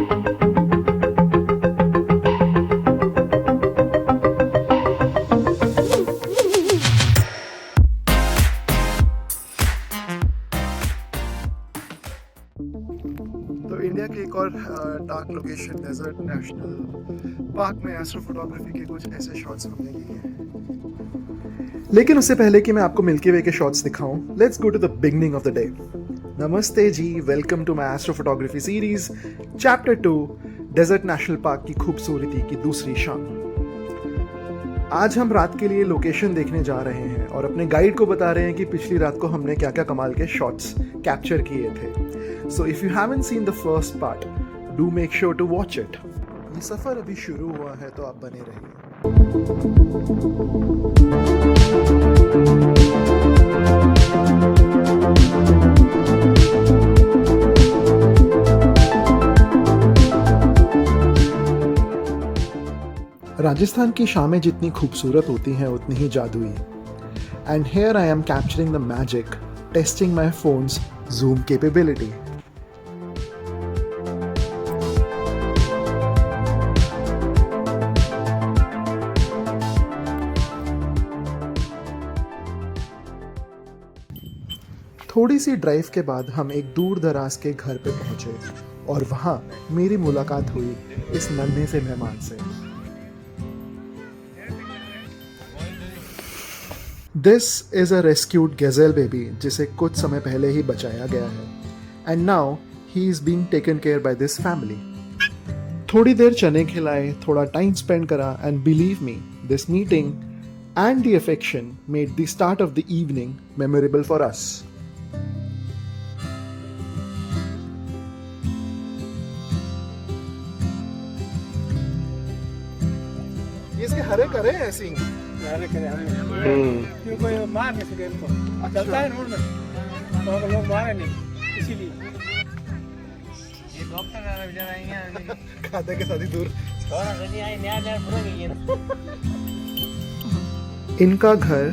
तो इंडिया के एक और dark location desert national park में एस्ट्रो फोटोग्राफी के कुछ ऐसे शॉट्स हमने लिए हैं। लेकिन उससे पहले कि मैं आपको मिल्की वे के शॉट्स दिखाऊं, let's go to the beginning of the day. नमस्ते जी, welcome to my astro photography series chapter 2, desert national park की खूबसूरती की दूसरी शाम। आज हम रात के लिए लोकेशन देखने जा रहे हैं और अपने गाइड को बता रहे हैं कि पिछली रात को हमने क्या क्या कमाल के शॉट्स कैप्चर किए थे। So if you haven't seen the first part, do make sure to watch it. ये सफर अभी शुरू हुआ है तो आप बने रहिए। राजस्थान की शामें जितनी खूबसूरत होती हैं उतनी ही जादुई। And here I am capturing the magic, testing my phone's zoom capability. थोड़ी सी ड्राइव के बाद हम एक दूर दराज के घर पे पहुंचे और वहां मेरी मुलाकात हुई इस नन्हे से मेहमान से। This is a rescued gazelle baby जिसे कुछ समय पहले ही बचाया गया है and now he is being taken care by this family. थोड़ी देर चने खिलाए, थोड़ा टाइम स्पेंड करा and believe me, this meeting and the affection made the start of the evening memorable for us. इसके हरे करे ऐसे ही हरे करे हम क्यों कोई मार नहीं सके इनको। चलता है रोड में तो लोग मारे नहीं, इसीलिए ये डॉक्टर आ बेचारा आएंगे खाते के साथ ही दूर। थोड़ा गनी आई नया पूरा गई है। इनका घर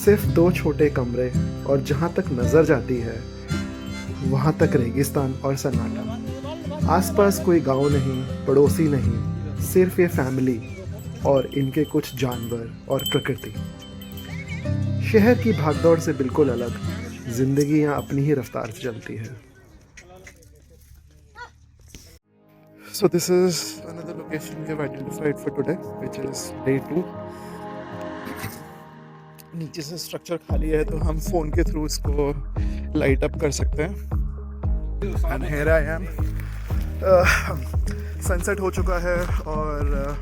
सिर्फ 2 छोटे कमरे और जहां तक नजर जाती है वहां तक रेगिस्तान और सन्नाटा। आसपास कोई गांव नहीं, पड़ोसी नहीं, सिर्फ ये फैमिली और इनके कुछ जानवर और प्रकृति। शहर की भागदौड़ से बिल्कुल अलग जिंदगी यहाँ अपनी ही रफ्तार से चलती है। So this is another location we have identified for today, which is day 2. नीचे से स्ट्रक्चर खाली है तो हम फोन के थ्रू इसको लाइट अप कर सकते हैं। And here I am. Sunset हो चुका है और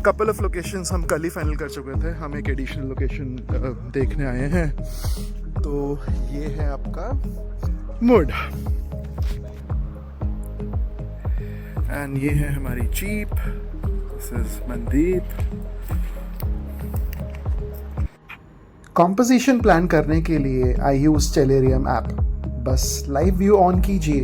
कपल ऑफ लोकेशंस हम कल ही फाइनल कर चुके थे। हम एक एडिशनल लोकेशन देखने आए हैं। तो ये है आपका मुड एंड ये है हमारी jeep. This is Mandeep. Composition plan करने के लिए आई यूज टेलेरियम ऐप। बस लाइव व्यू ऑन कीजिए,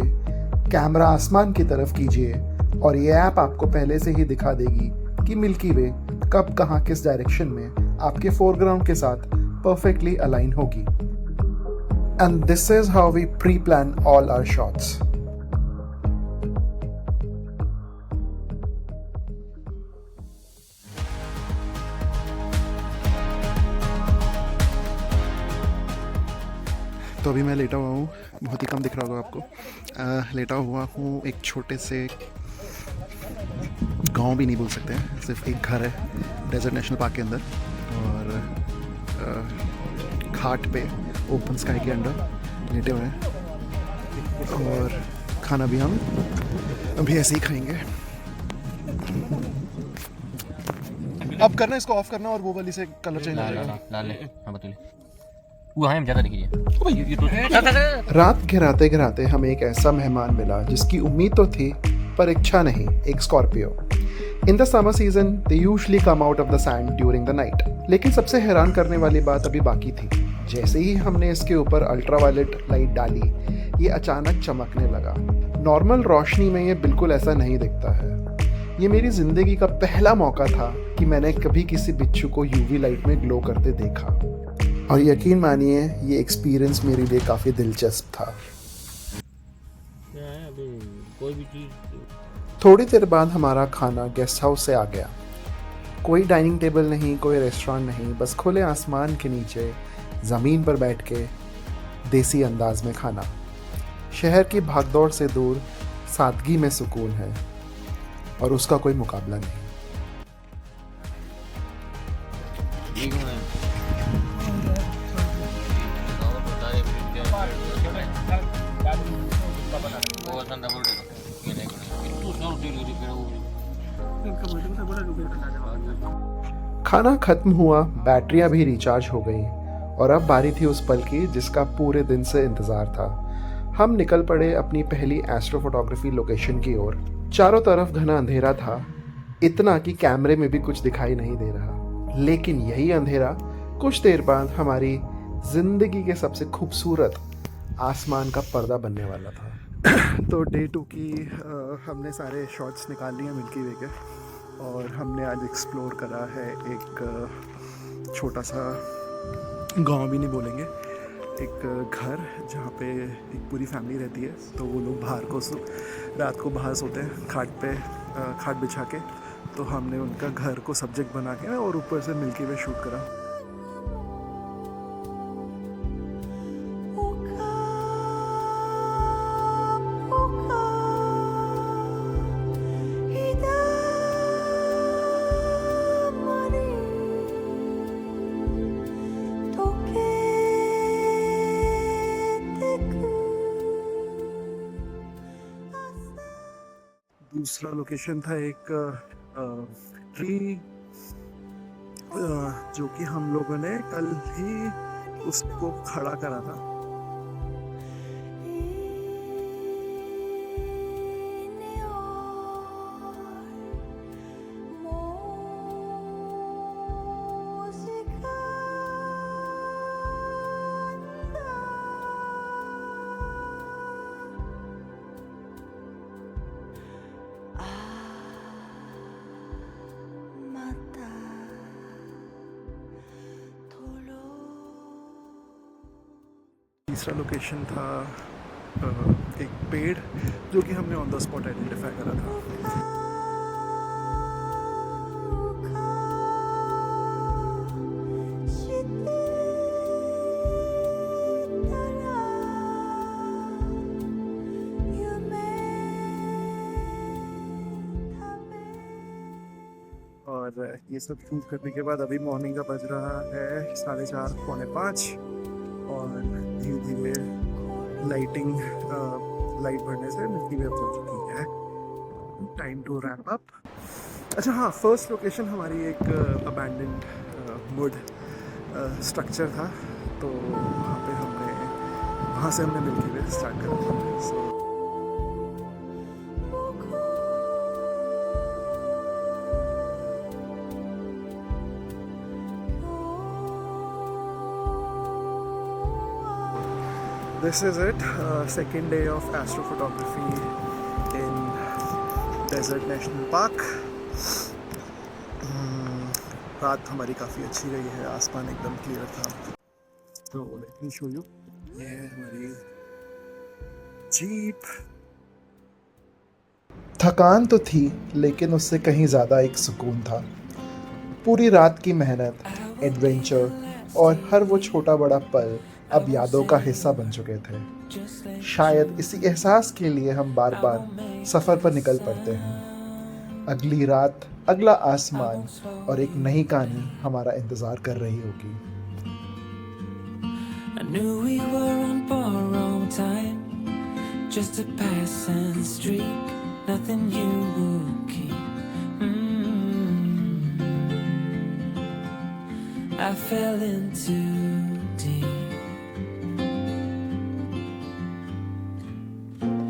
कैमरा आसमान की तरफ कीजिए और ये ऐप आपको पहले से ही दिखा देगी कि मिल्की वे कब कहाँ किस डायरेक्शन में आपके फोरग्राउंड के साथ परफेक्टली अलाइन होगी। And this is how we preplan all our shots. तो अभी मैं लेटा हुआ हूँ, बहुत ही कम दिख रहा होगा आपको। लेटा हुआ हूँ एक छोटे से गांव भी नहीं बोल सकते हैं, सिर्फ एक घर है डेजर्ट नेशनल पार्क के अंदर और घाट पे ओपन स्काई के अंडर लेटे हुए हैं और खाना भी हम अभी ऐसे ही खाएंगे। अब करना, इसको ऑफ करना और वो वाली से कलर चेंज हो जाएगा। रात गिराते गिराते हमें एक ऐसा मेहमान मिला जिसकी उम्मीद तो थी पर इच्छा नहीं, एक Scorpio. In the summer season they usually come out of the sand during the night. लेकिन सबसे हैरान करने वाली बात अभी बाकी थी। जैसे ही हमने इसके ऊपर अल्ट्रावायलेट लाइट डाली, ये अचानक चमकने लगा। नॉर्मल रोशनी में ये बिल्कुल ऐसा नहीं दिखता है। ये मेरी जिंदगी का पहला मौका था कि मैंने कभी किसी बिच्छू को यूवी लाइट में ग्लो करते देखा और यकीन मानिए ये एक्सपीरियंस मेरे लिए काफ़ी दिलचस्प था। अभी कोई भी चीज़ थोड़ी देर बाद हमारा खाना गेस्ट हाउस से आ गया। कोई डाइनिंग टेबल नहीं, कोई रेस्टोरेंट नहीं, बस खुले आसमान के नीचे ज़मीन पर बैठ के देसी अंदाज में खाना। शहर की भागदौड़ से दूर सादगी में सुकून है और उसका कोई मुकाबला नहीं। खाना खत्म हुआ, बैटरियां भी रिचार्ज हो गई और अब बारी थी उस पल की जिसका पूरे दिन से इंतजार था। हम निकल पड़े अपनी पहली एस्ट्रोफोटोग्राफी लोकेशन की ओर। चारों तरफ घना अंधेरा था, इतना कि कैमरे में भी कुछ दिखाई नहीं दे रहा। लेकिन यही अंधेरा कुछ देर बाद हमारी जिंदगी के सबसे खूबसूरत आसमान का पर्दा बनने वाला था। तो डे 2 की हमने सारे शॉट्स निकाल लिए मिल्की वे के और हमने आज एक्सप्लोर करा है एक छोटा सा गांव भी नहीं बोलेंगे, एक घर जहाँ पे एक पूरी फैमिली रहती है। तो वो लोग रात को बाहर सोते हैं खाट बिछा के। तो हमने उनका घर को सब्जेक्ट बना के और ऊपर से मिल्की वे शूट करा। दूसरा लोकेशन था एक ट्री जो कि हम लोगों ने कल ही उसको खड़ा करा था। तीसरा लोकेशन था एक पेड़ जो कि हमने ऑन द स्पॉट आइडेंटिफाई करा था। और ये सब शूट करने के बाद अभी मॉर्निंग का बज रहा है 4:30 पौने 5 और धीरे धीरे लाइट बढ़ने से मिल्की वे अब चल चुकी है। Time to wrap up. अच्छा हाँ, फर्स्ट लोकेशन हमारी एक अबैंडन्ड वुड स्ट्रक्चर था। तो वहाँ से हमने मिल्की वे स्टार्ट करा था। This is it, second day of astrophotography in Desert National Park. रात हमारी काफ़ी अच्छी रही है, आसमान एकदम क्लियर था। तो लेट मी शो यू, ये है हमारी जीप। थकान तो थी लेकिन उससे कहीं ज़्यादा एक सुकून था। पूरी रात की मेहनत, एडवेंचर और हर वो छोटा बड़ा पल अब यादों का हिस्सा बन चुके थे। शायद इसी एहसास के लिए हम बार बार सफ़र पर निकल पड़ते हैं। अगली रात, अगला आसमान और एक नई कहानी हमारा इंतज़ार कर रही होगी। I knew we were on borrowed time, just a passing streak, nothing you would keep. I fell in too deep.